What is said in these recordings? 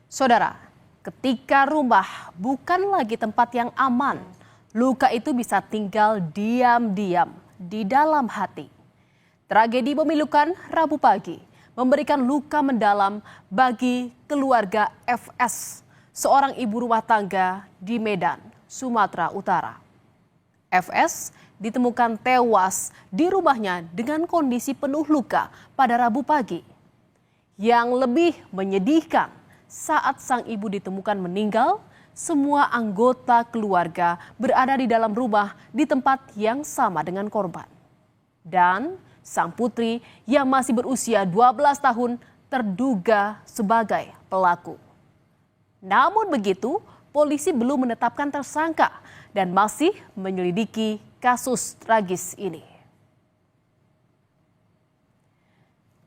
Saudara, ketika rumah bukan lagi tempat yang aman, luka itu bisa tinggal diam-diam di dalam hati. Tragedi memilukan Rabu pagi memberikan luka mendalam bagi keluarga FS, seorang ibu rumah tangga di Medan, Sumatera Utara. FS ditemukan tewas di rumahnya dengan kondisi penuh luka pada Rabu pagi. Yang lebih menyedihkan, saat sang ibu ditemukan meninggal, semua anggota keluarga berada di dalam rumah di tempat yang sama dengan korban. Dan sang putri yang masih berusia 12 tahun terduga sebagai pelaku. Namun begitu, polisi belum menetapkan tersangka dan masih menyelidiki kasus tragis ini.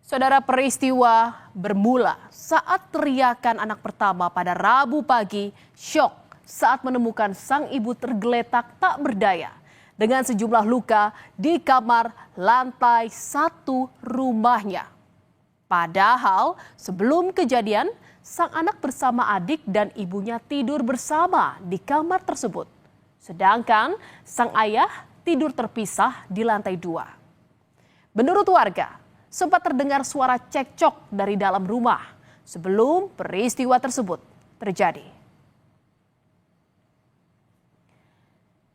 Saudara, peristiwa bermula saat teriakan anak pertama pada Rabu pagi syok saat menemukan sang ibu tergeletak tak berdaya dengan sejumlah luka di kamar lantai 1 rumahnya. Padahal sebelum kejadian, sang anak bersama adik dan ibunya tidur bersama di kamar tersebut. Sedangkan sang ayah tidur terpisah di lantai 2. Menurut warga, sempat terdengar suara cekcok dari dalam rumah sebelum peristiwa tersebut terjadi.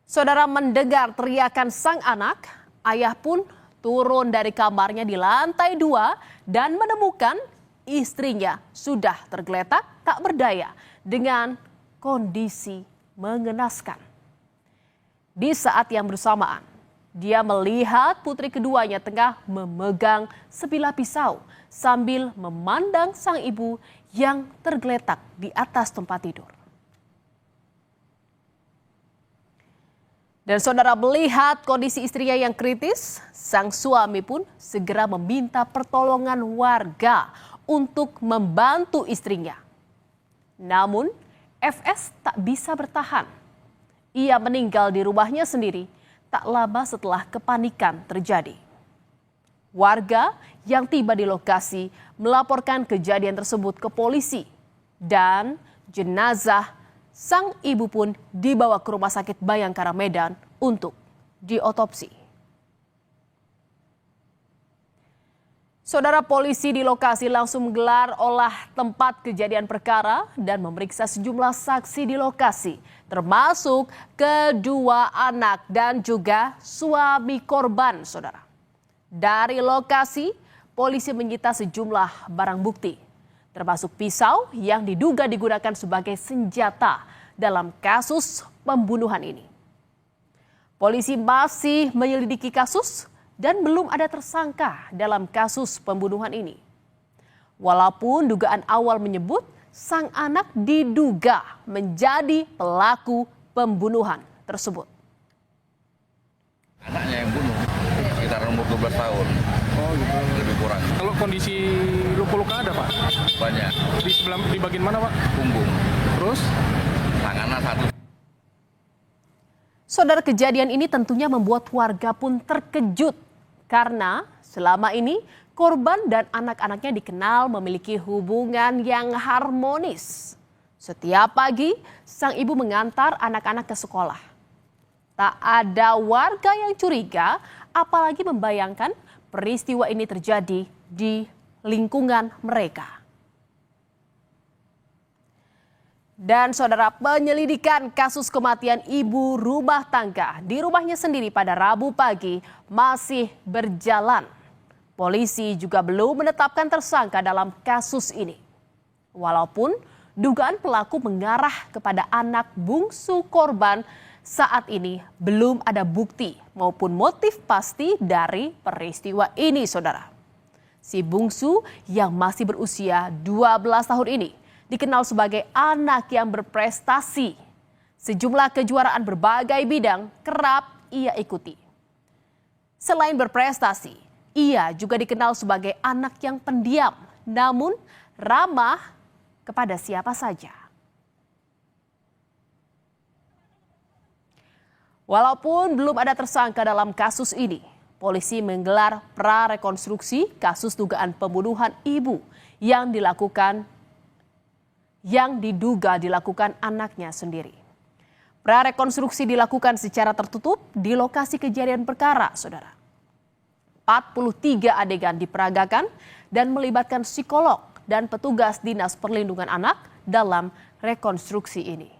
Saudara, mendengar teriakan sang anak, ayah pun turun dari kamarnya di lantai 2 dan menemukan istrinya sudah tergeletak tak berdaya dengan kondisi mengenaskan. Di saat yang bersamaan, dia melihat putri keduanya tengah memegang sebilah pisau sambil memandang sang ibu yang tergeletak di atas tempat tidur. Dan saudara, melihat kondisi istrinya yang kritis, sang suami pun segera meminta pertolongan warga untuk membantu istrinya. Namun, FS tak bisa bertahan. Ia meninggal di rumahnya sendiri tak lama setelah kepanikan terjadi. Warga yang tiba di lokasi melaporkan kejadian tersebut ke polisi dan jenazah sang ibu pun dibawa ke Rumah Sakit Bayangkara Medan untuk diotopsi. Saudara, polisi di lokasi langsung menggelar olah tempat kejadian perkara dan memeriksa sejumlah saksi di lokasi, termasuk kedua anak dan juga suami korban, saudara. Dari lokasi, polisi menyita sejumlah barang bukti, termasuk pisau yang diduga digunakan sebagai senjata dalam kasus pembunuhan ini. Polisi masih menyelidiki kasus dan belum ada tersangka dalam kasus pembunuhan ini. Walaupun dugaan awal menyebut sang anak diduga menjadi pelaku pembunuhan tersebut. Anaknya yang bunuh, sekitar umur 12 tahun. Oh gitu. Lebih kurang. Kalau kondisi luka-luka ada, Pak? Banyak. Di bagian mana, Pak? Punggung. Terus? Tangannya satu. Saudara, kejadian ini tentunya membuat warga pun terkejut karena selama ini korban dan anak-anaknya dikenal memiliki hubungan yang harmonis. Setiap pagi, sang ibu mengantar anak-anak ke sekolah. Tak ada warga yang curiga, apalagi membayangkan peristiwa ini terjadi di lingkungan mereka. Dan saudara, penyelidikan kasus kematian ibu rumah tangga di rumahnya sendiri pada Rabu pagi masih berjalan. Polisi juga belum menetapkan tersangka dalam kasus ini. Walaupun dugaan pelaku mengarah kepada anak bungsu korban, saat ini belum ada bukti maupun motif pasti dari peristiwa ini, saudara. Si bungsu yang masih berusia 12 tahun ini dikenal sebagai anak yang berprestasi. Sejumlah kejuaraan berbagai bidang kerap ia ikuti. Selain berprestasi, ia juga dikenal sebagai anak yang pendiam, namun ramah kepada siapa saja. Walaupun belum ada tersangka dalam kasus ini, polisi menggelar prarekonstruksi kasus dugaan pembunuhan ibu yang yang diduga dilakukan anaknya sendiri. Prarekonstruksi dilakukan secara tertutup di lokasi kejadian perkara, saudara. 43 adegan diperagakan dan melibatkan psikolog dan petugas Dinas Perlindungan Anak dalam rekonstruksi ini.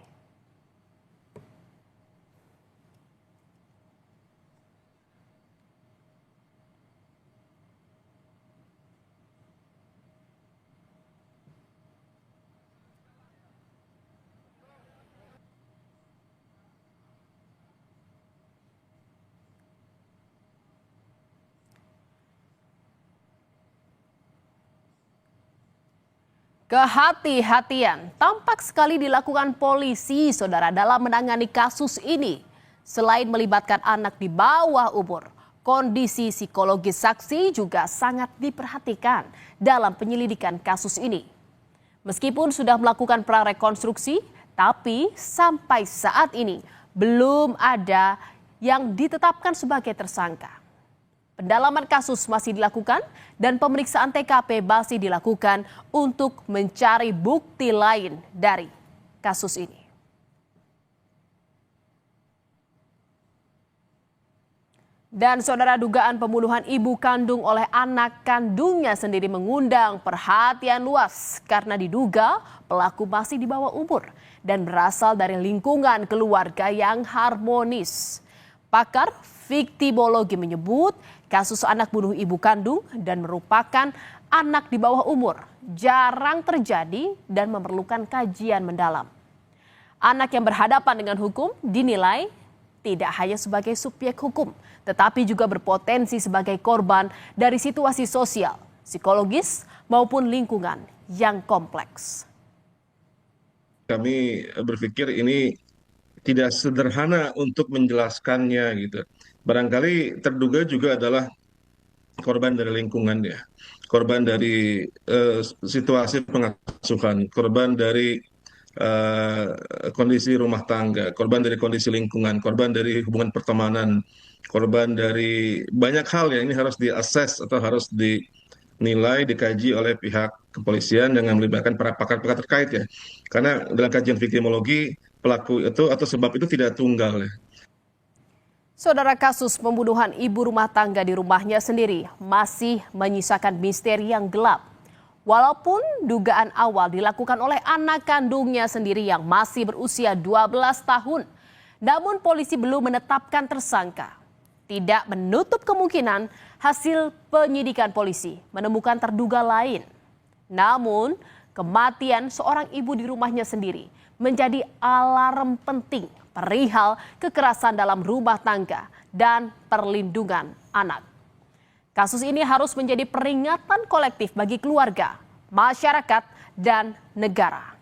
Kehati-hatian tampak sekali dilakukan polisi, saudara, dalam menangani kasus ini. Selain melibatkan anak di bawah umur, kondisi psikologis saksi juga sangat diperhatikan dalam penyelidikan kasus ini. Meskipun sudah melakukan prarekonstruksi, tapi sampai saat ini belum ada yang ditetapkan sebagai tersangka. Pendalaman kasus masih dilakukan dan pemeriksaan TKP masih dilakukan untuk mencari bukti lain dari kasus ini. Dan saudara, dugaan pembunuhan ibu kandung oleh anak kandungnya sendiri mengundang perhatian luas karena diduga pelaku masih di bawah umur dan berasal dari lingkungan keluarga yang harmonis. Pakar viktimologi menyebut kasus anak bunuh ibu kandung dan merupakan anak di bawah umur jarang terjadi dan memerlukan kajian mendalam. Anak yang berhadapan dengan hukum dinilai tidak hanya sebagai subjek hukum, tetapi juga berpotensi sebagai korban dari situasi sosial, psikologis, maupun lingkungan yang kompleks. Kami berpikir ini tidak sederhana untuk menjelaskannya gitu. Barangkali terduga juga adalah korban dari lingkungan ya, korban dari situasi pengasuhan, korban dari kondisi rumah tangga, korban dari kondisi lingkungan, korban dari hubungan pertemanan, korban dari banyak hal ya. Ini harus diakses atau harus dinilai, dikaji oleh pihak kepolisian dengan melibatkan para pakar-pakar terkait ya. Karena dalam kajian viktimologi pelaku itu atau sebab itu tidak tunggal ya. Saudara, kasus pembunuhan ibu rumah tangga di rumahnya sendiri masih menyisakan misteri yang gelap. Walaupun dugaan awal dilakukan oleh anak kandungnya sendiri yang masih berusia 12 tahun, namun polisi belum menetapkan tersangka. Tidak menutup kemungkinan hasil penyidikan polisi menemukan terduga lain. Namun, kematian seorang ibu di rumahnya sendiri menjadi alarm penting perihal kekerasan dalam rumah tangga dan perlindungan anak. Kasus ini harus menjadi peringatan kolektif bagi keluarga, masyarakat, dan negara.